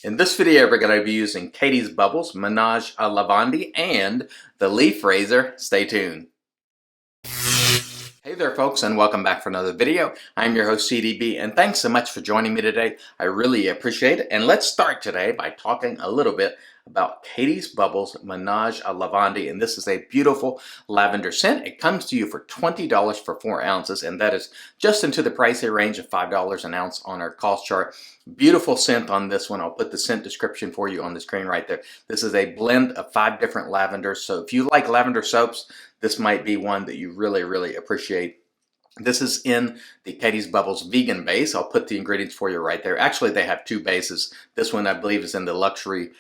In this video, we're going to be using Catie's Bubbles, Menage a Lavande, and the Leaf Razor. Stay tuned. Hey there folks, and welcome back for another video. I'm your host CDB, and thanks so much for joining me today. I really appreciate it. And let's start today by talking a little bit about Catie's Bubbles Menage a Lavande, and this is a beautiful lavender scent. It comes to you for $20 for 4 ounces, and that is just into the pricey range of $5 an ounce on our cost chart. Beautiful scent on this one. I'll put the scent description for you on the screen right there. This is a blend of 5 different lavenders, so if you like lavender soaps, this might be one that you really appreciate. This is in the Catie's Bubbles vegan base. I'll put the ingredients for you right there. Actually, they have 2 bases. This one, I believe, is in the luxury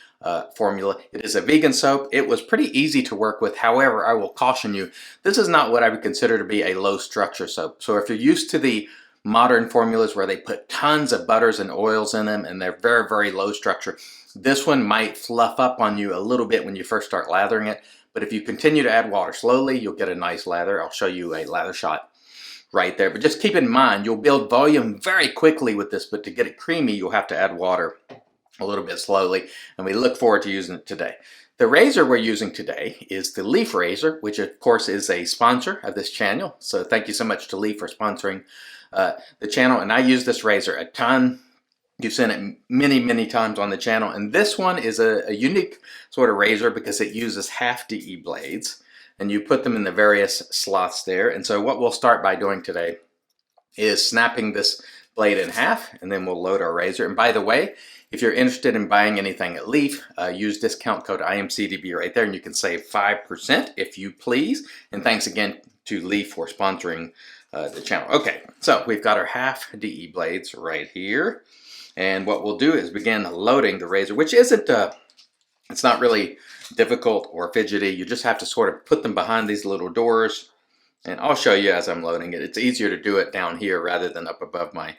formula. It is a vegan soap. It was pretty easy to work with. However, I will caution you, this is not what I would consider to be a low structure soap. So if you're used to the modern formulas where they put tons of butters and oils in them and they're very low structure, this one might fluff up on you a little bit when you first start lathering it. But if you continue to add water slowly, you'll get a nice lather. I'll show you a lather shot right there. But just keep in mind, you'll build volume very quickly with this, but to get it creamy, you'll have to add water a little bit slowly, and we look forward to using it today. The razor we're using today is the Leaf Razor, which of course is a sponsor of this channel. So thank you so much to Leaf for sponsoring the channel, and I use this razor a ton. You've seen it many times on the channel, and this one is a unique sort of razor because it uses half DE blades, and you put them in the various slots there. And so what we'll start by doing today is snapping this blade in half, and then we'll load our razor. And by the way, if you're interested in buying anything at Leaf, use discount code IAMCDB right there, and you can save 5% if you please. And thanks again to Leaf for sponsoring the channel. Okay, so we've got our half DE blades right here. And what we'll do is begin loading the razor, which isn't, it's not really difficult or fidgety. You just have to sort of put them behind these little doors. And I'll show you as I'm loading it. It's easier to do it down here rather than up above my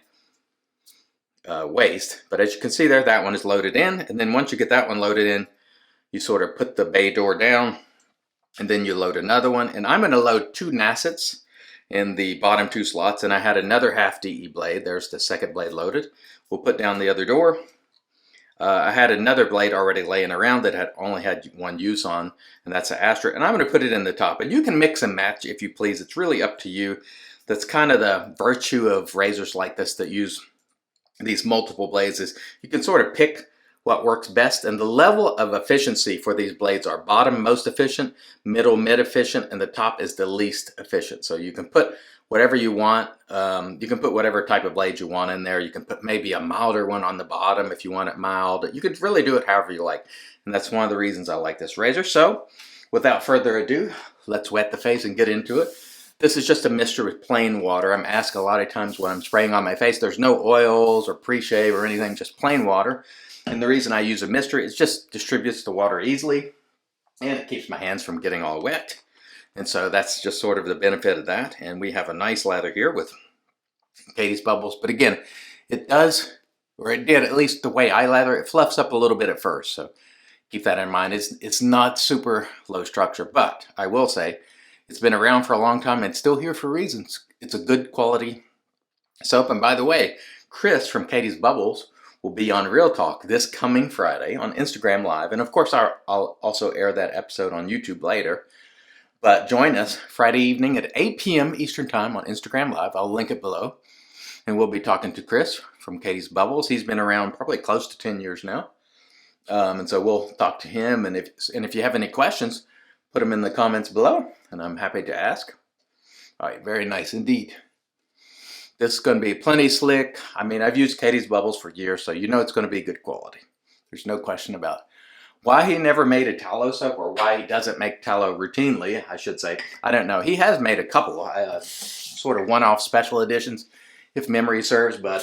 waist. But as you can see there, that one is loaded in. And then once you get that one loaded in, you sort of put the bay door down, and then you load another one. And I'm going to load 2 Nassets in the bottom 2 slots, and I had another half DE blade. There's the second blade loaded. We'll put down the other door. I had another blade already laying around that had only had 1 use on, and that's an Astra, and I'm going to put it in the top. And you can mix and match if you please. It's really up to you. That's kind of the virtue of razors like this that use these multiple blades, is you can sort of pick what works best. And the level of efficiency for these blades are bottom most efficient, middle mid efficient, and the top is the least efficient. So you can put whatever you want. You can put whatever type of blade you want in there. You can put maybe a milder one on the bottom if you want it mild. You could really do it however you like. And that's one of the reasons I like this razor. So without further ado, let's wet the face and get into it. This is just a mister with plain water. I'm asked a lot of times when I'm spraying on my face. There's no oils or pre-shave or anything, just plain water. And the reason I use a mister is just distributes the water easily, and it keeps my hands from getting all wet. And so that's just sort of the benefit of that. And we have a nice lather here with Catie's Bubbles. But again, it does, or it did, at least the way I lather, it fluffs up a little bit at first. So keep that in mind. It's not super low structure, but I will say it's been around for a long time and still here for reasons. It's a good quality soap. And by the way, Chris from Catie's Bubbles will be on Real Talk this coming Friday on Instagram Live. And of course, I'll also air that episode on YouTube later. But join us Friday evening at 8 p.m. Eastern Time on Instagram Live. I'll link it below. And we'll be talking to Chris from Catie's Bubbles. He's been around probably close to 10 years now. And so we'll talk to him. And if you have any questions, put them in the comments below, and I'm happy to ask. All right, very nice indeed. This is going to be plenty slick. I mean, I've used Catie's Bubbles for years, so you know it's going to be good quality. There's no question about it. Why he never made a tallow soap, or why he doesn't make tallow routinely, I should say, I don't know. He has made a couple sort of one-off special editions, if memory serves, but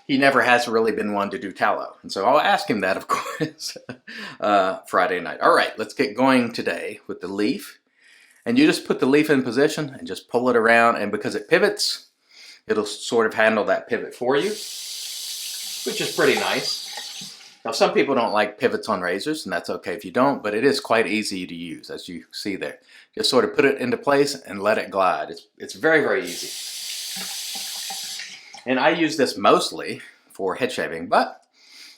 he never has really been one to do tallow. And so I'll ask him that, of course, Friday night. All right, let's get going today with the leaf. And you just put the leaf in position and just pull it around, and because it pivots, it'll sort of handle that pivot for you, which is pretty nice. Now, some people don't like pivots on razors, and that's okay if you don't, but it is quite easy to use, as you see there. Just sort of put it into place and let it glide. It's very easy. And I use this mostly for head shaving, but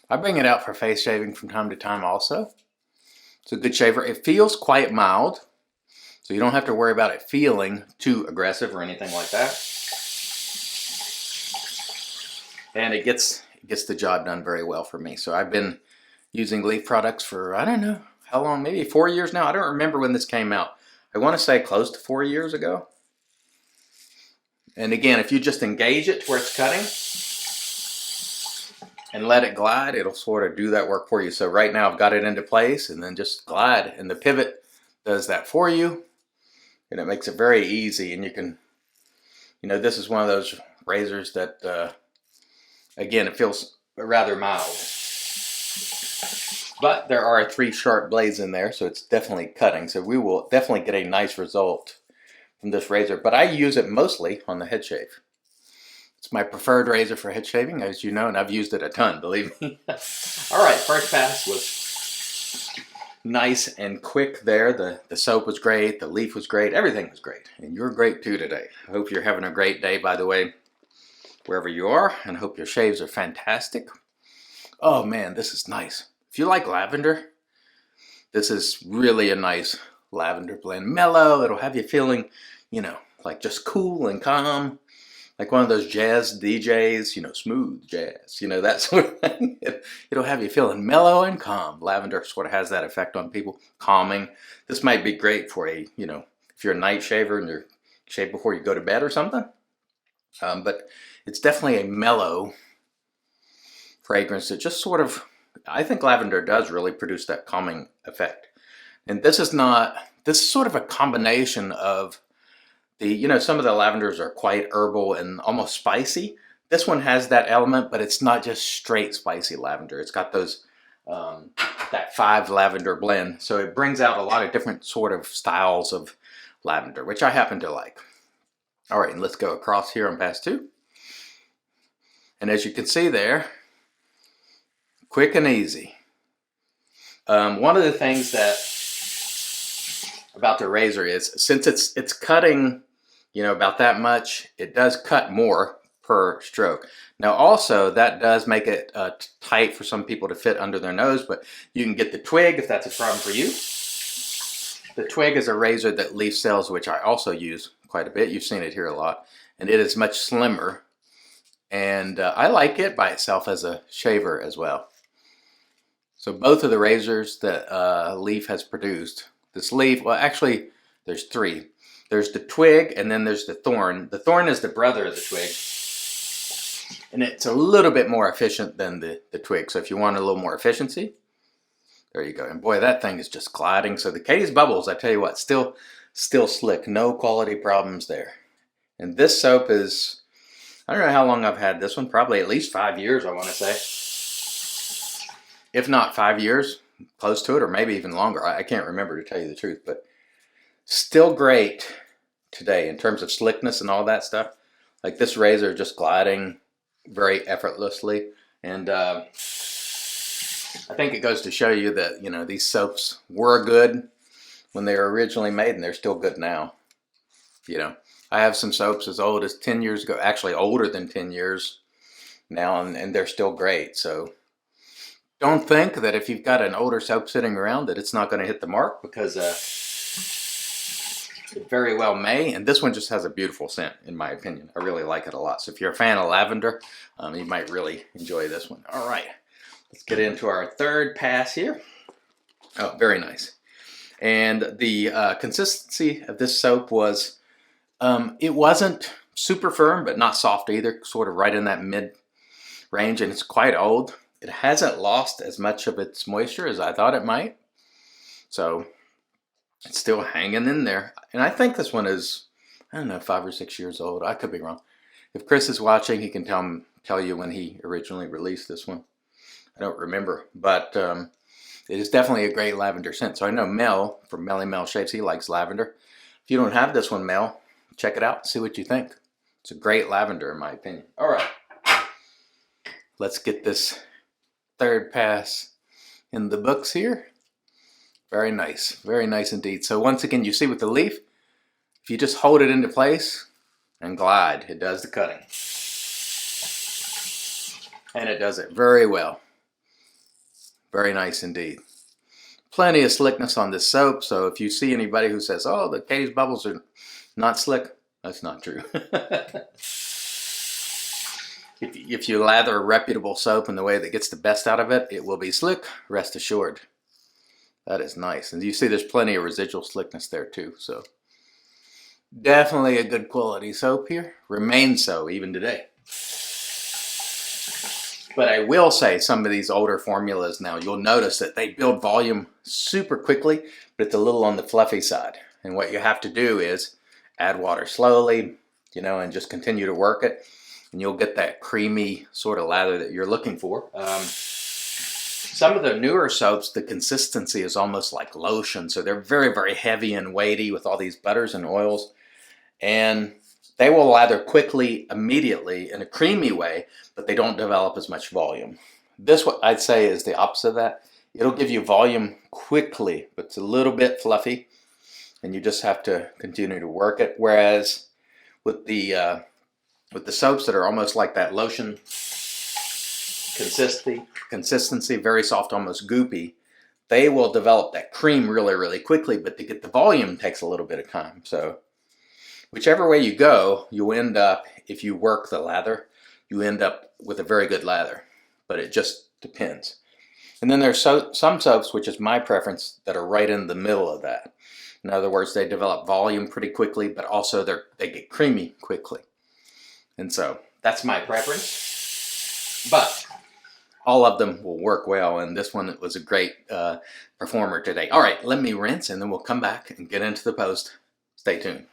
I bring it out for face shaving from time to time also. It's a good shaver. It feels quite mild, so you don't have to worry about it feeling too aggressive or anything like that. And it gets the job done very well for me. So I've been using Leaf products for, I don't know how long, maybe 4 years now. I don't remember when this came out. I want to say close to 4 years ago. And again, if you just engage it to where it's cutting and let it glide, it'll sort of do that work for you. So right now I've got it into place, and then just glide, and the pivot does that for you, and it makes it very easy. And you can, you know, this is one of those razors that again, it feels rather mild, but there are 3 sharp blades in there, so it's definitely cutting. So we will definitely get a nice result from this razor, but I use it mostly on the head shave. It's my preferred razor for head shaving, as you know, and I've used it a ton, believe me. All right, first pass was nice and quick there. The soap was great, the leaf was great, everything was great. And you're great too today. I hope you're having a great day, by the way, wherever you are, and I hope your shaves are fantastic. Oh man, this is nice. If you like lavender, this is really a nice lavender blend. Mellow, it'll have you feeling, you know, like just cool and calm. Like one of those jazz DJs, you know, smooth jazz, you know, that sort of thing. It'll have you feeling mellow and calm. Lavender sort of has that effect on people, calming. This might be great for a, you know, if you're a night shaver and you're shave before you go to bed or something. But it's definitely a mellow fragrance that just sort of, I think lavender does really produce that calming effect. And this is sort of a combination of you know, some of the lavenders are quite herbal and almost spicy. This one has that element, but it's not just straight spicy lavender. It's got those, that 5 lavender blend. So it brings out a lot of different sort of styles of lavender, which I happen to like. All right, and let's go across here on pass 2. And as you can see there, quick and easy. One of the things that about the razor is, since it's cutting, you know, about that much, it does cut more per stroke. Now also, that does make it tight for some people to fit under their nose, but you can get the twig if that's a problem for you. The twig is a razor that Leaf sells, which I also use quite a bit. You've seen it here a lot, and it is much slimmer, and I like it by itself as a shaver as well. So both of the razors that Leaf has produced, this Leaf, well actually there's 3. There's the twig, and then there's the thorn. The thorn is the brother of the twig, and it's a little bit more efficient than the twig. So if you want a little more efficiency, there you go. And boy, that thing is just gliding. So the Catie's Bubbles, I tell you what, still slick. No quality problems there. And this soap is, I don't know how long I've had this one, probably at least 5 years, I want to say. If not 5 years, close to it, or maybe even longer. I can't remember, to tell you the truth, but still great today in terms of slickness and all that stuff. Like this razor just gliding very effortlessly. And I think it goes to show you that, you know, these soaps were good when they were originally made, and they're still good now. You know, I have some soaps as old as 10 years ago, actually older than 10 years now, and they're still great. So don't think that if you've got an older soap sitting around that it's not going to hit the mark, because it very well may. And this one just has a beautiful scent, in my opinion. I really like it a lot. So if you're a fan of lavender, you might really enjoy this one. All right, let's get into our third pass here. Oh, very nice. And the consistency of this soap was, it wasn't super firm, but not soft either, sort of right in that mid range, and it's quite old. It hasn't lost as much of its moisture as I thought it might. So it's still hanging in there. And I think this one is, I don't know, 5 or 6 years old. I could be wrong. If Chris is watching, he can tell you when he originally released this one. I don't remember, but it is definitely a great lavender scent. So I know Mel from Melly Mel Shaves, he likes lavender. If you don't have this one, Mel, check it out and see what you think. It's a great lavender in my opinion. All right, let's get this third pass in the books here. Very nice indeed. So once again, you see with the Leaf, if you just hold it into place and glide, it does the cutting. And it does it very well. Very nice indeed. Plenty of slickness on this soap, so if you see anybody who says, oh, the Catie's bubbles are not slick, that's not true. If you lather a reputable soap in the way that gets the best out of it, it will be slick, rest assured. That is nice. And you see there's plenty of residual slickness there too, so definitely a good quality soap here. Remains so even today. But I will say some of these older formulas now, you'll notice that they build volume super quickly, but it's a little on the fluffy side. And what you have to do is add water slowly, you know, and just continue to work it. And you'll get that creamy sort of lather that you're looking for. Some of the newer soaps, the consistency is almost like lotion. So they're very, very heavy and weighty with all these butters and oils. And they will lather quickly, immediately, in a creamy way, but they don't develop as much volume. This, what I'd say, is the opposite of that. It'll give you volume quickly, but it's a little bit fluffy, and you just have to continue to work it. Whereas with the soaps that are almost like that lotion consistency, very soft, almost goopy, they will develop that cream really, really quickly, but to get the volume takes a little bit of time. So whichever way you go, you end up, if you work the lather, you end up with a very good lather, but it just depends. And then there's some soaps, which is my preference, that are right in the middle of that. In other words, they develop volume pretty quickly, but also they get creamy quickly. And so that's my preference. But all of them will work well, and this one was a great performer today. All right, let me rinse, and then we'll come back and get into the post. Stay tuned.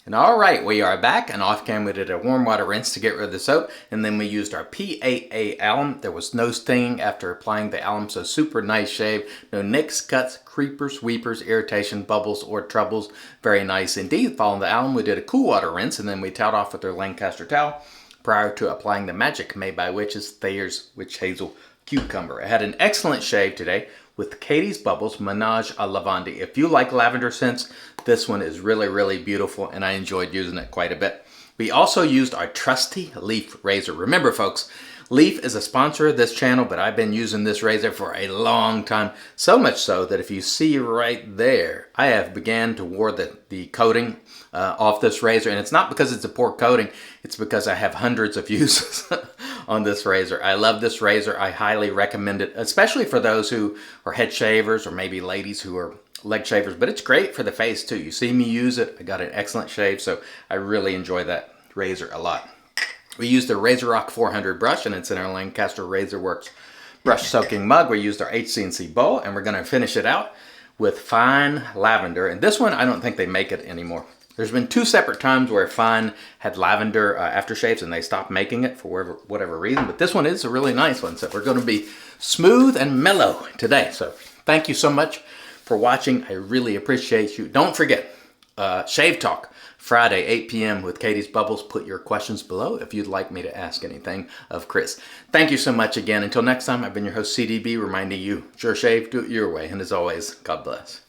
And all right, we are back, and off cam we did a warm water rinse to get rid of the soap, and then we used our PAA alum. There was no sting after applying the alum, so super nice shave. No nicks, cuts, creepers, weepers, irritation, bubbles, or troubles. Very nice indeed. Following the alum, we did a cool water rinse, and then we toweled off with our Lancaster towel prior to applying the Magic Made by Witches Thayer's Witch Hazel Cucumber. I had an excellent shave today with Catie's Bubbles Menage a Lavande. If you like lavender scents, this one is really, really beautiful, and I enjoyed using it quite a bit. We also used our trusty Leaf razor. Remember, folks, Leaf is a sponsor of this channel, but I've been using this razor for a long time. So much so that if you see right there, I have began to wear the coating off this razor. And it's not because it's a poor coating, it's because I have hundreds of uses on this razor. I love this razor. I highly recommend it, especially for those who are head shavers or maybe ladies who are leg shavers. But it's great for the face too. You see me use it. I got an excellent shave, so I really enjoy that razor a lot. We used a RazoRock 400 brush, and it's in our Lancaster RazorWorks brush soaking mug. We used our HCNC bowl, and we're going to finish it out with Fine Lavender. And this one, I don't think they make it anymore. There's been 2 separate times where Fine had lavender aftershaves, and they stopped making it for whatever reason. But this one is a really nice one, so we're going to be smooth and mellow today. So thank you so much for watching. I really appreciate you. Don't forget, Shave Talk, Friday, 8 p.m. with Catie's Bubbles. Put your questions below if you'd like me to ask anything of Chris. Thank you so much again. Until next time, I've been your host, CDB, reminding you, sure shave, do it your way. And as always, God bless.